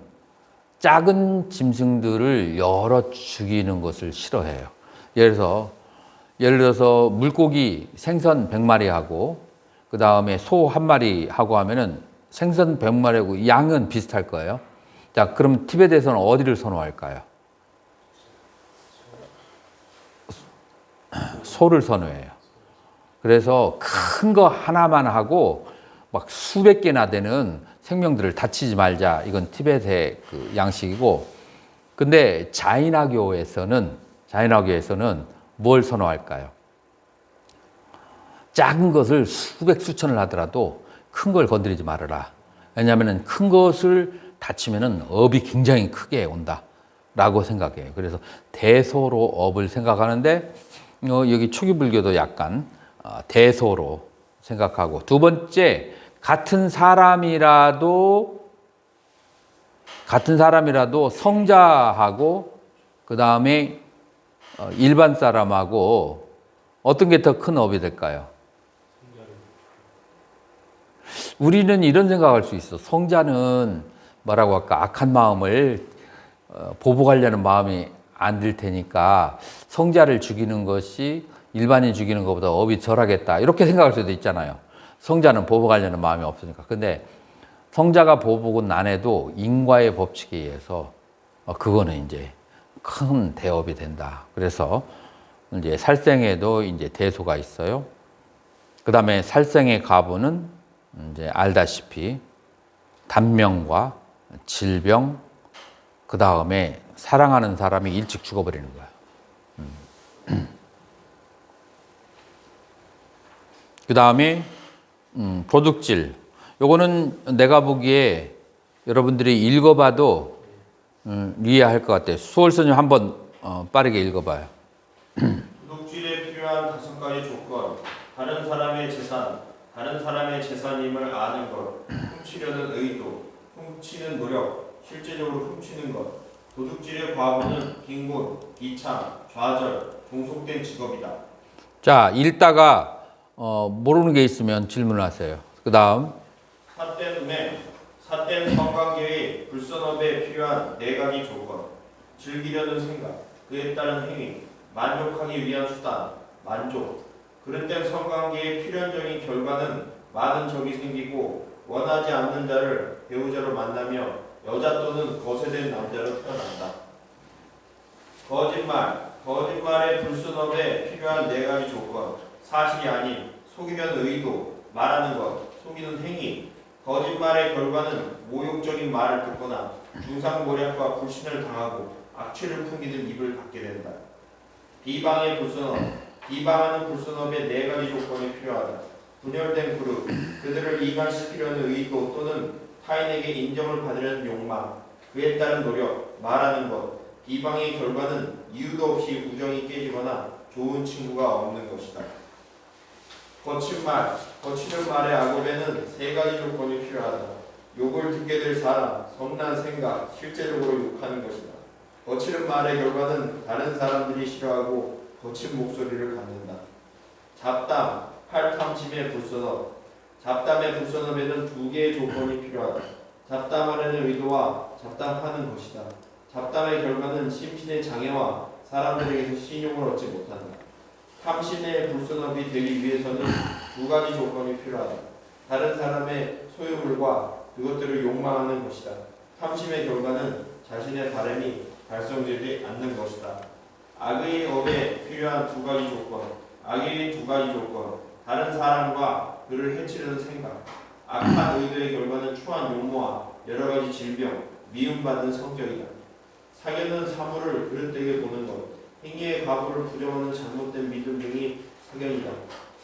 작은 짐승들을 여러 죽이는 것을 싫어해요. 예를 들어서 물고기 생선 100마리 하고 그 다음에 소 1마리 하고 하면은 생선 100마리하고 양은 비슷할 거예요. 자, 그럼 티베트에서는 어디를 선호할까요? 소를 선호해요. 그래서 큰 거 하나만 하고 막 수백 개나 되는 생명들을 다치지 말자. 이건 티베트의 그 양식이고, 근데 자이나교에서는 뭘 선호할까요? 작은 것을 수백 수천을 하더라도 큰 걸 건드리지 말아라. 왜냐하면 큰 것을 다치면은 업이 굉장히 크게 온다라고 생각해요. 그래서 대소로 업을 생각하는데 여기 초기 불교도 약간 대소로 생각하고, 두 번째, 같은 사람이라도 성자하고 그 다음에 일반 사람하고 어떤 게 더 큰 업이 될까요? 우리는 이런 생각할 수 있어. 성자는 뭐라고 할까? 악한 마음을 보복하려는 마음이 안 들 테니까 성자를 죽이는 것이 일반인 죽이는 것보다 업이 덜하겠다. 이렇게 생각할 수도 있잖아요. 성자는 보복하려는 마음이 없으니까. 근데 성자가 보복은 안 해도 인과의 법칙에 의해서 그거는 이제 큰 대업이 된다. 그래서 이제 살생에도 이제 대소가 있어요. 그 다음에 살생의 과부는 이제 알다시피 단명과 질병, 그 다음에 사랑하는 사람이 일찍 죽어버리는 거야. 그 다음에 도둑질. 요거는 내가 보기에 여러분들이 읽어봐도 이해할 것 같아요. 수월스님 한번 빠르게 읽어봐요. 도둑질에 필요한 5가지 조건. 다른 사람의 재산, 다른 사람의 재산임을 아는 것, 훔치려는 의도, 훔치는 노력, 실제적으로 훔치는 것. 도둑질의 과부는 빈곤, 비참, 좌절, 종속된 직업이다. 자, 읽다가 모르는 게 있으면 질문하세요. 그 다음. 삿된 음행, 삿된 성관계의 불선업에 필요한 4가지 조건. 즐기려는 생각, 그에 따른 행위, 만족하기 위한 수단, 만족. 그릇된 성관계의 필연적인 결과는 많은 적이 생기고 원하지 않는 자를 배우자로 만나며 여자 또는 거세된 남자로 태어난다. 거짓말, 거짓말의 불순업에 필요한 4가지 조건. 사실이 아닌 속이려는 의도, 말하는 것, 속이는 행위, 거짓말의 결과는 모욕적인 말을 듣거나 중상모략과 불신을 당하고 악취를 풍기는 입을 갖게 된다. 비방의 불선업, 비방하는 불선업에 네 가지 조건이 필요하다. 분열된 그룹, 그들을 이간시키려는 의도 또는 타인에게 인정을 받으려는 욕망, 그에 따른 노력, 말하는 것. 비방의 결과는 이유도 없이 우정이 깨지거나 좋은 친구가 없는 것이다. 거친 말, 거치는 말의 악업에는 세 가지 조건이 필요하다. 욕을 듣게 될 사람, 성난 생각, 실제적으로 욕하는 것이다. 거치는 말의 결과는 다른 사람들이 싫어하고 거친 목소리를 갖는다. 잡담, 팔탐심의 불선업. 잡담의 불선업에는 두 개의 조건이 필요하다. 잡담하려는 의도와 잡담하는 것이다. 잡담의 결과는 심신의 장애와 사람들에게서 신용을 얻지 못한다. 탐심의 불선업이 되기 위해서는 두 가지 조건이 필요하다. 다른 사람의 소유물과 그것들을 욕망하는 것이다. 탐심의 결과는 자신의 바람이 달성되지 않는 것이다. 악의 업에 필요한 두 가지 조건. 악의 두 가지 조건. 다른 사람과 그를 해치려는 생각. 악한 의도의 결과는 추한 욕망과 여러 가지 질병, 미움받는 성격이다. 사견은 사물을 그릇되게 보는 것. 행위의 과보를 부정하는 잘못된 믿음 등이 사견이다.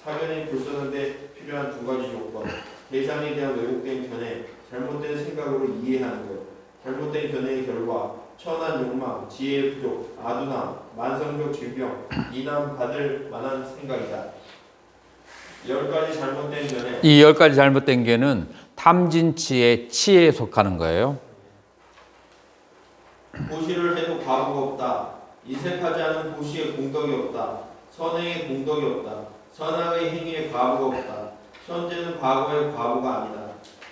사견의 불선업에 필요한 두 가지 조건. 대상에 대한 왜곡된 견해, 잘못된 생각으로 이해하는 것. 잘못된 견해의 결과, 천한 욕망, 지혜의 부족, 아둔함, 만성적 질병, 이남 받을 만한 생각이다. 10가지 잘못된 견해. 이 10가지 잘못된 견해는 탐진치의 치에 속하는 거예요. 보시를 해도 과부가 없다. 인색하지 않은 보시에 공덕이 없다. 선행에 공덕이 없다. 선악의 행위에 과부가 없다. 현재는 과거의 과부가 아니다.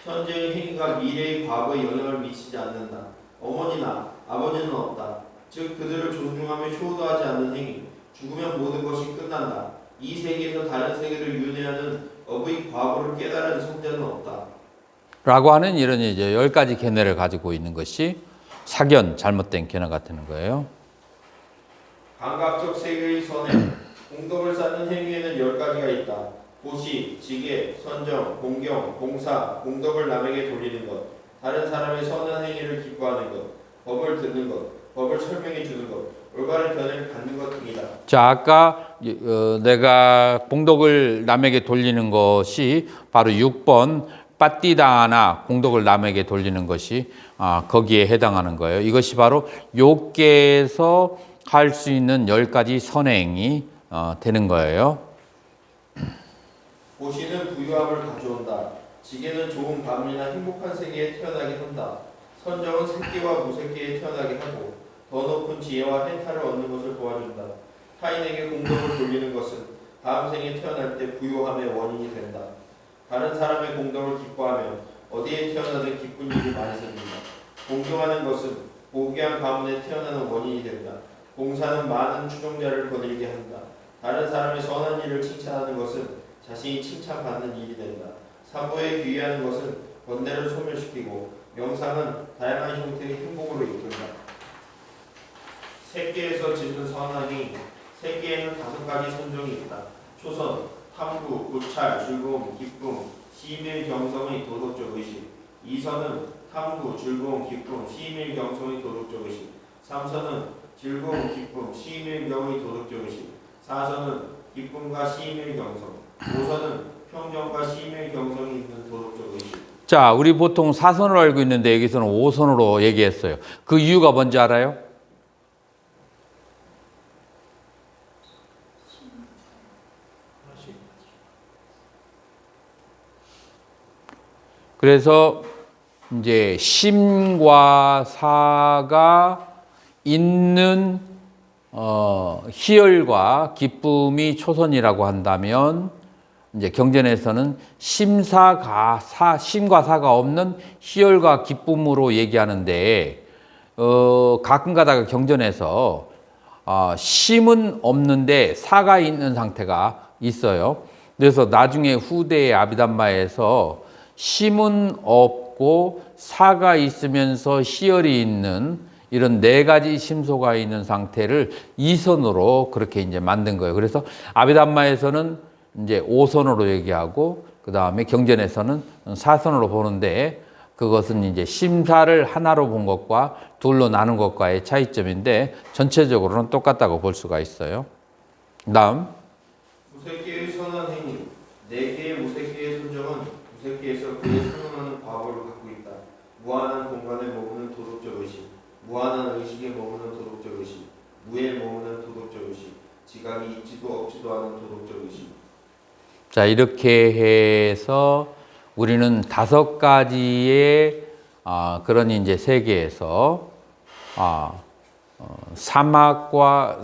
현재의 행위가 미래의 과거에 영향을 미치지 않는다. 어머니나 아버지는 없다. 즉 그들을 존중하며 효도하지 않는 행위. 죽으면 모든 것이 끝난다. 이 세계에서 다른 세계를 윤회하는 업의 과보를 깨달은 성자는 없다. 라고 하는 이런 이제 10가지 견해를 가지고 있는 것이 사견, 잘못된 견해 같은 거예요. 감각적 세계의 선행, 공덕을 쌓는 행위에는 10가지가 있다. 보시, 지계, 선정, 공경, 봉사, 공덕을 남에게 돌리는 것, 다른 사람의 선한 행위를 기뻐하는 것, 법을 듣는 것, 법을 설명해 주는 것, 올바른 견해를 갖는 것 등이다. 자, 아까 내가 공덕을 남에게 돌리는 것이 바로 6번 빠띠다나 공덕을 남에게 돌리는 것이 거기에 해당하는 거예요. 이것이 바로 욕계에서 할 수 있는 10가지 선행이 되는 거예요. 보시는 부유함을 가져온다. 지게는 좋은 밤이나 행복한 세계에 태어나게 한다. 선정은 새끼와 무새끼에 태어나게 하고 더 높은 지혜와 해탈을 얻는 것을 도와준다. 타인에게 공덕을 돌리는 것은 다음 생에 태어날 때 부유함의 원인이 된다. 다른 사람의 공덕을 기뻐하며 어디에 태어나든 기쁜 일이 많이 생긴다. 공경하는 것은 고귀한 가문에 태어나는 원인이 된다. 봉사는 많은 추종자를 거느리게 한다. 다른 사람의 선한 일을 칭찬하는 것은 자신이 칭찬받는 일이 된다. 사고에 귀의하는 것은 번뇌를 소멸시키고 명상은 다양한 형태의 행복으로 이끈다. 세계에서 짓는 선악이 세계에는 5가지 선정이 있다. 초선, 탐구, 고찰, 즐거움, 기쁨, 시밀 경성의 도덕적 의식. 2선은 탐구, 즐거움, 기쁨, 시밀 경성의 도덕적 의식. 3선은 즐거움, 기쁨, 시밀경의 도덕적 의식. 4선은 기쁨과 시밀경성. 5선은 평정과 시밀경성이 있는 도덕적 의식. 자, 우리 보통 4선으로 알고 있는데 여기서는 5선으로 얘기했어요. 그 이유가 뭔지 알아요? 그래서 이제 심과 사가 있는 희열과 기쁨이 초선이라고 한다면 이제 경전에서는 심과 사가 없는 희열과 기쁨으로 얘기하는데 가끔 가다가 경전에서 심은 없는데 사가 있는 상태가 있어요. 그래서 나중에 후대의 아비담마에서 심은 없고 사가 있으면서 희열이 있는 이런 4가지 심소가 있는 상태를 2선으로 그렇게 이제 만든 거예요. 그래서 아비담마에서는 이제 5선으로 얘기하고 그 다음에 경전에서는 4선으로 보는데 그것은 이제 심사를 하나로 본 것과 둘로 나눈 것과의 차이점인데 전체적으로는 똑같다고 볼 수가 있어요. 다음. 무색계의 선한 행위, 네 개의 무색계의 선정은 무색계에서 그의 선언하는 과거를 갖고 있다. 무한한 공간에 머무는 도덕적 의식, 무한한 의식에 머무는 도덕적 의식, 무에 머무는 도덕적 의식, 지각이 있지도 없지도 않은 도덕적 의식. 자, 이렇게 해서 우리는 5가지의 그런 이제 세계에서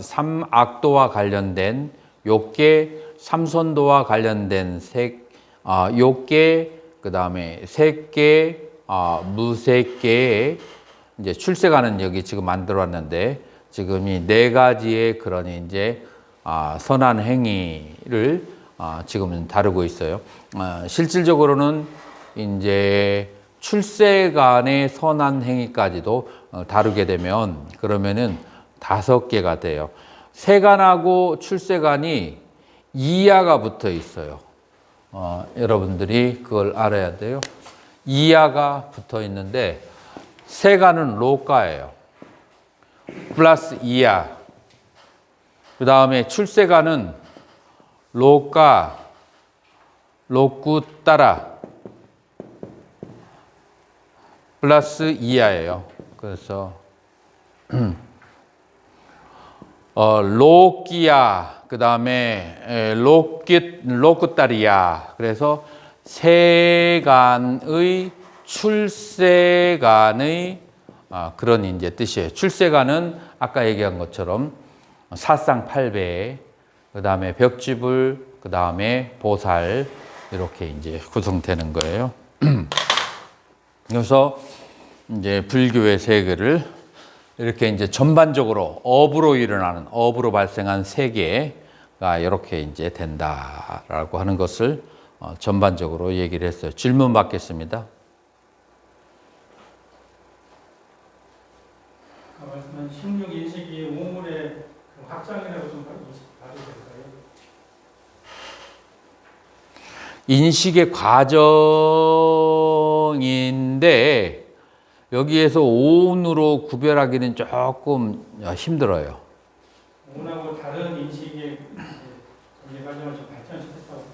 삼악도와 관련된 욕계, 삼선도와 관련된 욕계, 그 다음에 색계, 무색계, 이제 출세가는 여기 지금 만들어왔는데 지금 이 4가지의 그런 이제 선한 행위를 지금은 다루고 있어요. 실질적으로는 이제 출세간의 선한 행위까지도 다루게 되면 그러면은 5개가 돼요. 세간하고 출세간이 이하가 붙어 있어요. 여러분들이 그걸 알아야 돼요. 이하가 붙어 있는데 세간은 로가예요. 플러스 이하. 그 다음에 출세간은 로가, 로쿠 따라 플러스 이하예요. 그래서 로끼야, 그 다음에 로쿠따리야. 그래서 세간의 출세간의 그런 이제 뜻이에요. 출세간은 아까 얘기한 것처럼 사상팔배, 그 다음에 벽지불, 그 다음에 보살 이렇게 이제 구성되는 거예요. 그래서 이제 불교의 세계를 이렇게 이제 전반적으로 업으로 발생한 세계가 이렇게 이제 된다라고 하는 것을 전반적으로 얘기를 했어요. 질문 받겠습니다. 말씀한 16인식이 우물의 확장이라고 좀 봐도 될까요? 인식의 과정인데 여기에서 오운으로 구별하기는 조금 힘들어요. 오운하고 다른 인식의 과정을 좀 발전시켰다고.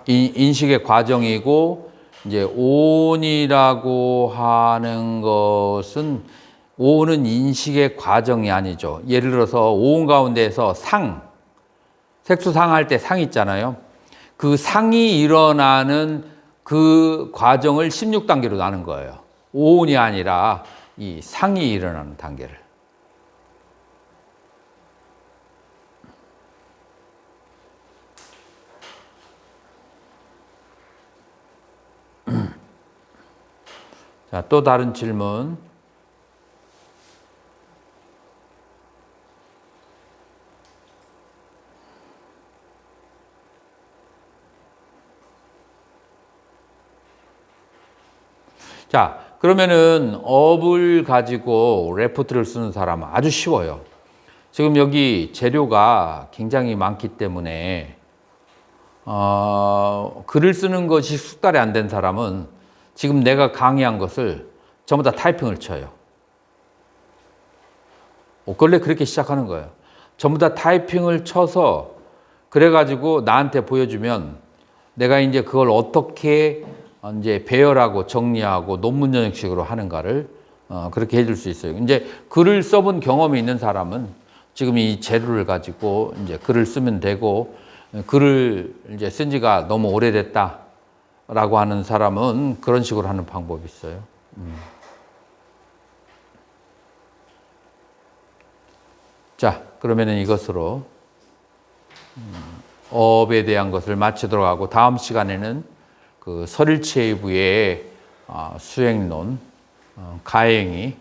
인식의 과정이고 이제 오운이라고 하는 것은 오운은 인식의 과정이 아니죠. 예를 들어서 오운 가운데에서 색수상 할 때 상 있잖아요. 그 상이 일어나는 그 과정을 16단계로 나눈 거예요. 오운이 아니라 이 상이 일어나는 단계를. 자, 또 다른 질문. 자, 그러면은 업을 가지고 레포트를 쓰는 사람은 아주 쉬워요. 지금 여기 재료가 굉장히 많기 때문에 글을 쓰는 것이 숙달이 안 된 사람은 지금 내가 강의한 것을 전부 다 타이핑을 쳐요. 원래 그렇게 시작하는 거예요. 전부 다 타이핑을 쳐서 그래가지고 나한테 보여주면 내가 이제 그걸 어떻게 이제 배열하고 정리하고 논문 형식으로 하는가를 그렇게 해줄 수 있어요. 이제 글을 써본 경험이 있는 사람은 지금 이 재료를 가지고 이제 글을 쓰면 되고, 글을 이제 쓴 지가 너무 오래됐다라고 하는 사람은 그런 식으로 하는 방법이 있어요. 자, 그러면은 이것으로 업에 대한 것을 마치도록 하고, 다음 시간에는 그 설일체의부의 수행론, 가행이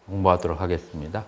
공부하도록 하겠습니다.